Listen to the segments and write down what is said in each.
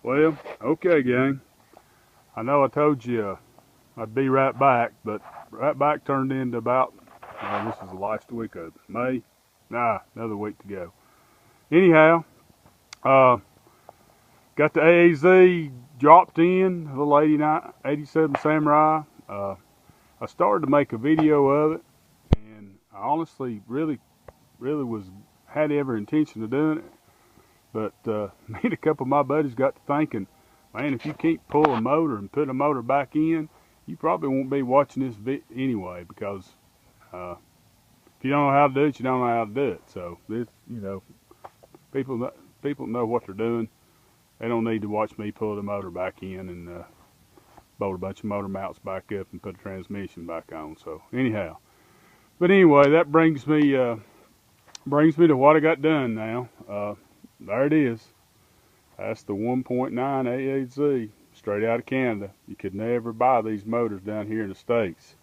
Well, okay, gang. I know I told you I'd be right back, but right back turned into about, this is the last week of May. Nah, another week to go. Anyhow, uh, got the AAZ dropped in, the little 87 Samurai. I started to make a video of it, and I honestly really had every intention of doing it. But me and a couple of my buddies got to thinking, man, if you can't pull a motor and put a motor back in, you probably won't be watching this anyway, because uh, if you don't know how to do it, you don't know how to do it. So this, people people know what they're doing. They don't need to watch me pull the motor back in and bolt a bunch of motor mounts back up and put a transmission back on. So anyhow, but anyway, that brings me to what I got done now. There it is. That's the 1.9 AAZ, straight out of Canada. You could never buy these motors down here in the States.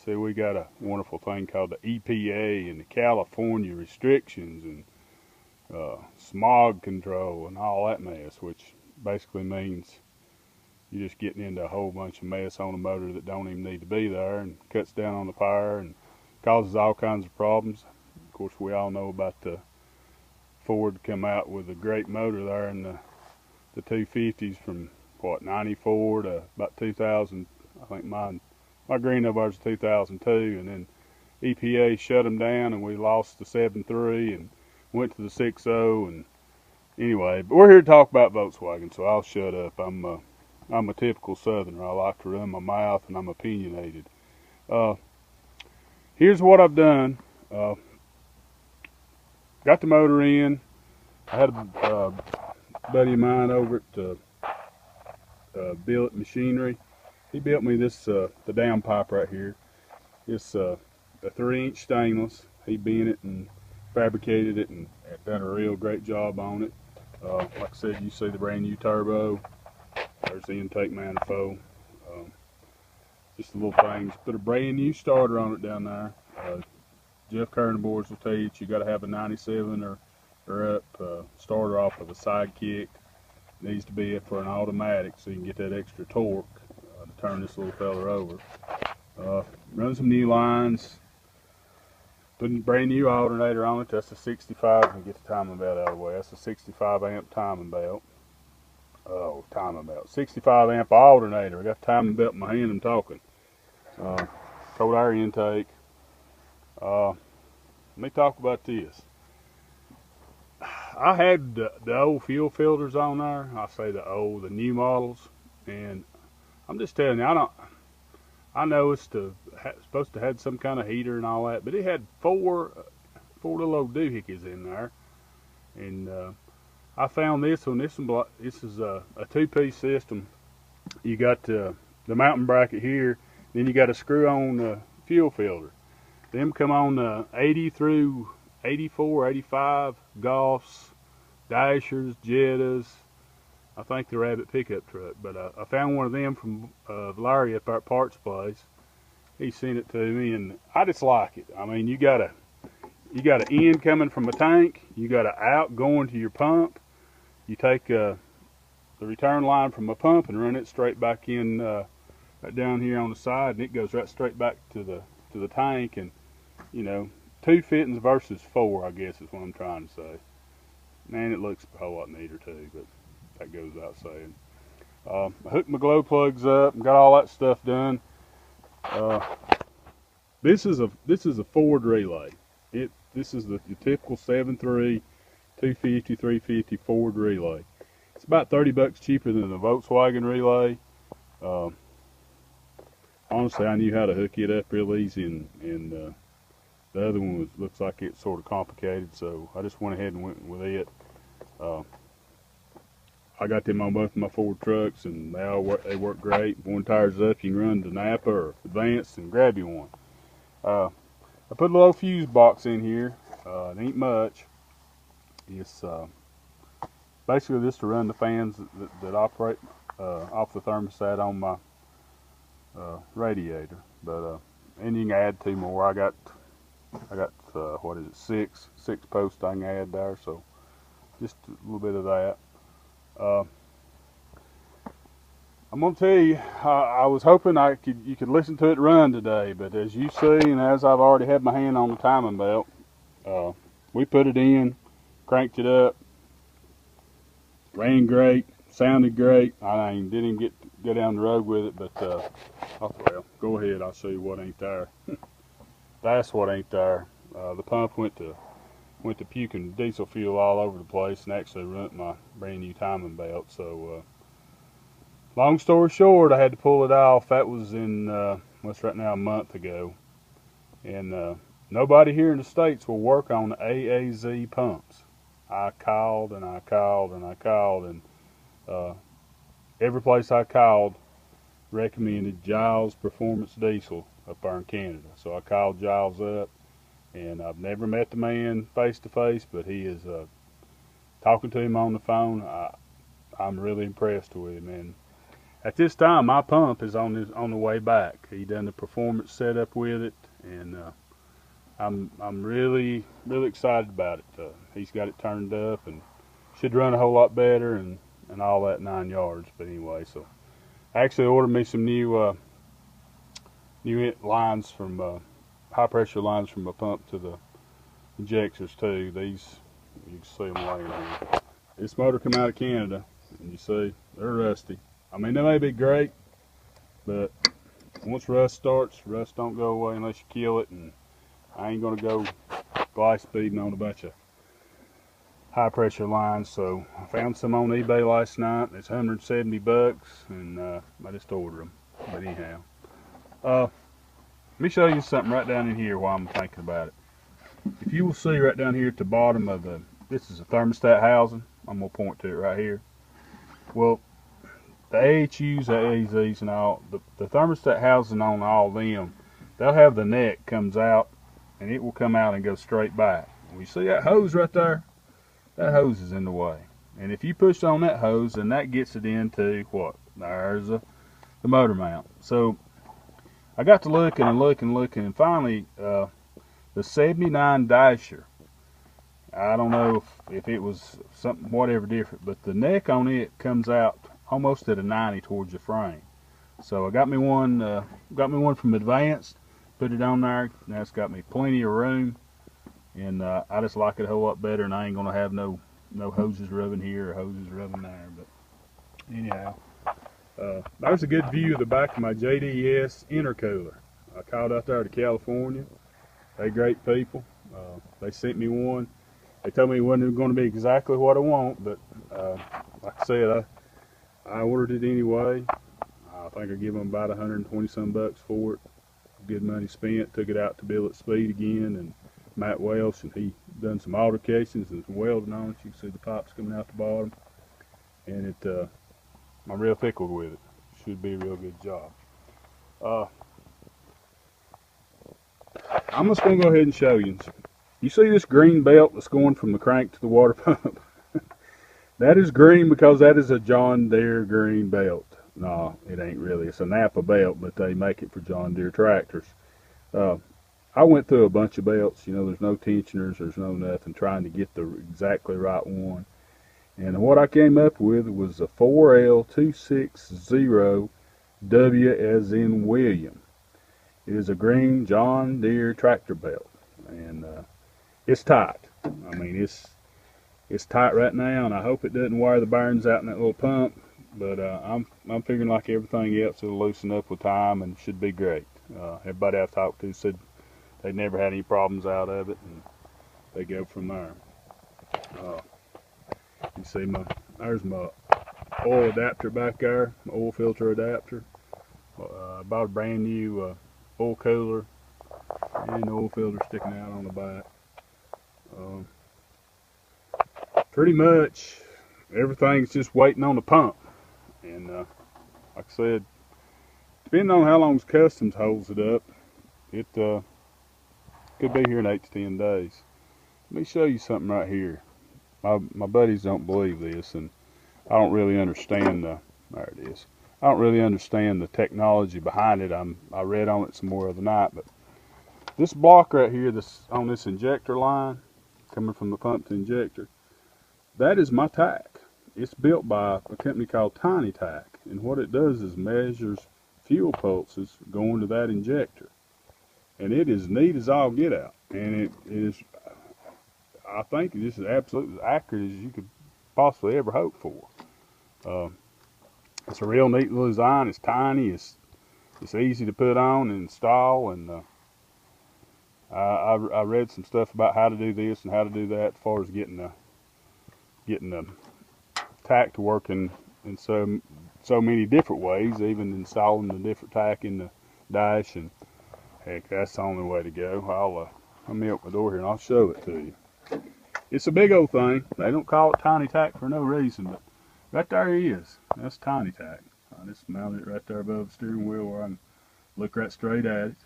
See, we got a wonderful thing called the EPA and the California restrictions and smog control and all that mess, which basically means you're just getting into a whole bunch of mess on a motor that don't even need to be there, and cuts down on the fire and causes all kinds of problems. Of course, we all know about the Ford come out with a great motor there in the 250s from what, 94 to about 2000. I think my green bars 2002, and then EPA shut them down and we lost the 7.3 and went to the 6.0. And anyway, but we're here to talk about Volkswagen, so I'll shut up. I'm a typical Southerner. I like to run my mouth and I'm opinionated. Here's what I've done. Got the motor in. I had a buddy of mine over at Billet Machinery. He built me this the downpipe right here. It's a 3-inch stainless. He bent it and fabricated it and done a real great job on it. Like I said, you see the brand new turbo. There's the intake manifold. Just the little things. Put a brand new starter on it down there. Jeff Kerner boards will tell you that you got to have a 97 or up starter off of a sidekick. Needs to be it for an automatic so you can get that extra torque to turn this little fella over. Run some new lines. Put a brand new alternator on it. That's a 65. Let me get the timing belt out of the way. That's a 65 amp timing belt. Oh, timing belt. 65 amp alternator. I got the timing belt in my hand. I'm talking. Cold air intake. Let me talk about this. I had the old fuel filters on there. I say the new models, and I'm just telling you, I know it's supposed to have some kind of heater and all that, but it had four little old doohickeys in there, and I found this one. This is a 2-piece system. You got the mounting bracket here, then you got a screw-on fuel filter. Them come on 80 through 84, 85 Golfs, Dashers, Jettas. I think the Rabbit pickup truck. But I found one of them from Larry at our parts place. He sent it to me, and I just like it. I mean, you got an in coming from a tank. You got an out going to your pump. You take the return line from a pump and run it straight back in right down here on the side, and it goes right straight back to the tank. And 2 fittings versus 4, I guess is what I'm trying to say. Man, it looks a whole lot neater too, but that goes without saying. I hooked my glow plugs up and got all that stuff done. This is a Ford relay. This is the typical 7.3, 250, 350 Ford relay. It's about $30 cheaper than the Volkswagen relay. Honestly, I knew how to hook it up real easy, and the other one looks like it's sort of complicated, so I just went ahead and went with it. I got them on both of my Ford trucks, and they work great. If one tire's up, you can run to Napa or Advanced and grab you one. I put a little fuse box in here. It ain't much. It's basically just to run the fans that operate off the thermostat on my radiator. But and you can add 2 more. I got what is it, six posts I can add there, so just a little bit of that. I'm gonna tell you, I was hoping you could listen to it run today, but as you see, and as I've already had my hand on the timing belt, uh, we put it in, cranked it up, ran great, sounded great. I didn't even go down the road with it, but well, go ahead. I'll show you what ain't there. That's what ain't there. The pump went to puking diesel fuel all over the place, and actually ruined my brand new timing belt. So, long story short, I had to pull it off. That was in what's right now a month ago, and nobody here in the States will work on AAZ pumps. I called and I called and I called, and uh, every place I called recommended Giles Performance Diesel up there in Canada. So I called Giles up, and I've never met the man face to face, but he is talking to him on the phone. I'm really impressed with him, and at this time my pump is on the way back. He done the performance setup with it, and I'm really excited about it. He's got it turned up and should run a whole lot better and all that 9 yards. But anyway, so I actually ordered me some new lines from high pressure lines from my pump to the injectors too. These, you can see them laying here. This motor come out of Canada, and you see they're rusty. I mean, they may be great, but once rust starts, rust don't go away unless you kill it, and I ain't gonna go glide speeding on a bunch of high pressure lines. So I found some on eBay last night. It's 170 bucks, and I just ordered them. But anyhow, let me show you something right down in here while I'm thinking about it. If you will see right down here at the bottom of this is a thermostat housing. I'm gonna point to it right here. Well, the AHUs, the AZs, and all the thermostat housing on all of them, they'll have the neck comes out, and it will come out and go straight back. Well, you see that hose right there? That hose is in the way, and if you push on that hose, then that gets it into what? There's the motor mount. So I got to looking and looking, and finally the 79 Dasher. I don't know if it was something whatever different, but the neck on it comes out almost at a 90 towards the frame. So I got me one from Advanced, put it on there. Now it's got me plenty of room, and I just like it a whole lot better, and I ain't gonna have no hoses rubbing here or hoses rubbing there. But anyhow, there's a good view of the back of my JDS intercooler. I called out there to California. They great people. They sent me one. They told me it wasn't going to be exactly what I want, but like I said, I ordered it anyway. I think I give them about 120 some bucks for it. Good money spent. Took it out to billet speed again, and Matt Welsh, and he done some altercations and some welding on it. You can see the pipes coming out the bottom, and I'm real tickled with it. Should be a real good job. I'm just going to go ahead and show you. You see this green belt that's going from the crank to the water pump? That is green because that is a John Deere green belt. No, it ain't really. It's a Napa belt, but they make it for John Deere tractors. I went through a bunch of belts. You know, there's no tensioners, there's no nothing, trying to get the exactly right one. And what I came up with was a 4L260W as in William. It is a green John Deere tractor belt, and it's tight. I mean, it's tight right now, and I hope it doesn't wire the bearings out in that little pump. But I'm figuring like everything else, it'll loosen up with time and should be great. Everybody I've talked to said they never had any problems out of it, and they go from there. You see there's my oil adapter back there, my oil filter adapter. I bought a brand new oil cooler and oil filter sticking out on the back. Pretty much everything's just waiting on the pump, and like I said, depending on how long Customs holds it up, it could be here in 8 to 10 days. Let me show you something right here. My buddies don't believe this, and I don't really understand there it is. I don't really understand the technology behind it. I read on it some more the other night, but this block right here, this on this injector line, coming from the pump to injector, that is my tack. it's built by a company called Tiny Tack, and what it does is measures fuel pulses going to that injector, and it is neat as all get out, and it is, I think, it's as absolutely as accurate as you could possibly ever hope for. It's a real neat little design. It's tiny. It's easy to put on and install, and I read some stuff about how to do this and how to do that as far as getting the tack to work in so many different ways, even installing the different tack in the dash, and heck, that's the only way to go. Let me open the door here and I'll show it to you. It's a big old thing. They don't call it Tiny Tack for no reason, but right there he is. That's Tiny Tack. I just mounted it right there above the steering wheel where I can look right straight at it.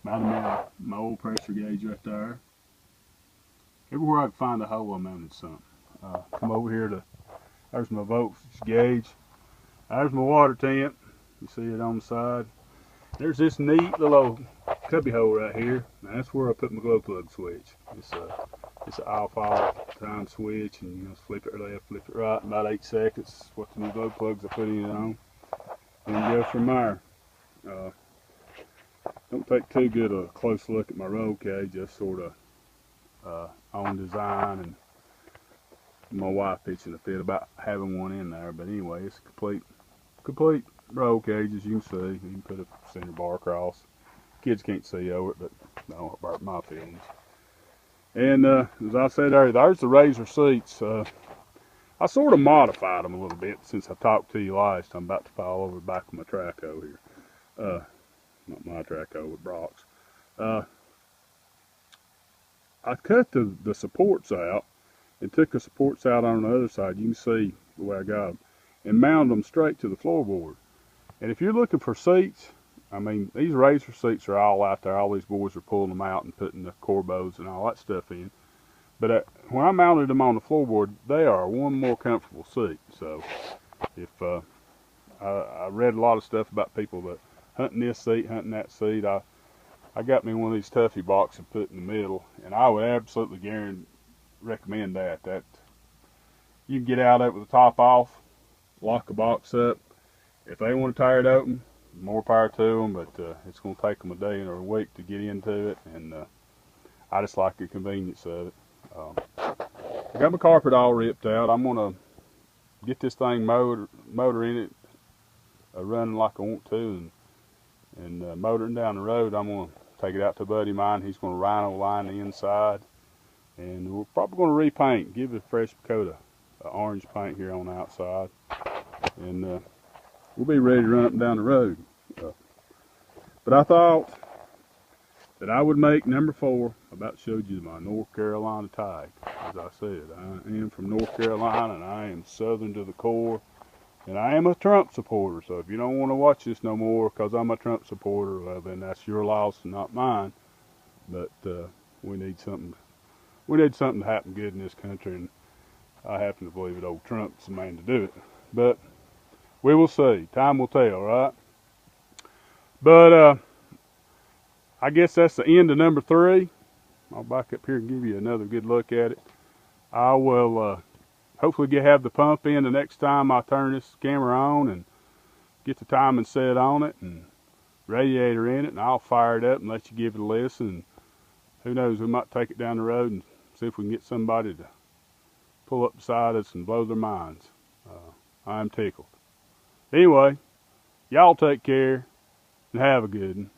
Mounted my oil pressure gauge right there. Everywhere I can find a hole, I mounted something. Come over here there's my voltage gauge. There's my water temp. You see it on the side. There's this neat little cubby hole right here. Now that's where I put my glow plug switch. It's an off time switch, and you just flip it left, flip it right in about 8 seconds. What the new glow plugs I put in it on. And go from there. Don't take too good a close look at my roll cage. Just sort of on design, and my wife pitching a fit about having one in there. But anyway, it's a complete roll cage, as you can see. You can put a center bar across. Kids can't see over it, but I don't hurt my feelings. And as I said earlier, there's the Razor seats. I sort of modified them a little bit since I talked to you last. I'm about to fall over the back of my Traco here. Not my Traco, with Brock's. I cut the supports out and took the supports out on the other side. You can see the way I got them, and mounted them straight to the floorboard. And if you're looking for seats, I mean, these Razor seats are all out there. All these boys are pulling them out and putting the corbos and all that stuff in. But when I mounted them on the floorboard, they are one more comfortable seat. So if I read a lot of stuff about people that hunting this seat, hunting that seat, I got me one of these Tuffy boxes and put in the middle, and I would absolutely recommend that. You can get out of it with the top off, lock the box up. If they want to tear it open, more power to them, but it's going to take them a day or a week to get into it, and I just like the convenience of it. I got my carpet all ripped out. I'm going to get this thing motor in it running like I want to, and motoring down the road. I'm going to take it out to a buddy of mine. He's going to rhino line the inside, and we're probably going to repaint, give it a fresh coat of orange paint here on the outside, and we'll be ready to run up and down the road. But I thought that I would make number 4. I about showed you my North Carolina tag. As I said, I am from North Carolina, and I am Southern to the core, and I am a Trump supporter. So if you don't want to watch this no more because I'm a Trump supporter, well, then that's your loss and not mine. But we need something to happen good in this country, and I happen to believe that old Trump's the man to do it. But we will see. Time will tell, right? But I guess that's the end of number 3. I'll back up here and give you another good look at it. I will hopefully have the pump in the next time I turn this camera on and get the timing set on it and radiator in it, and I'll fire it up and let you give it a listen. Who knows, we might take it down the road and see if we can get somebody to pull up beside us and blow their minds. I'm tickled. Anyway, y'all take care and have a good one.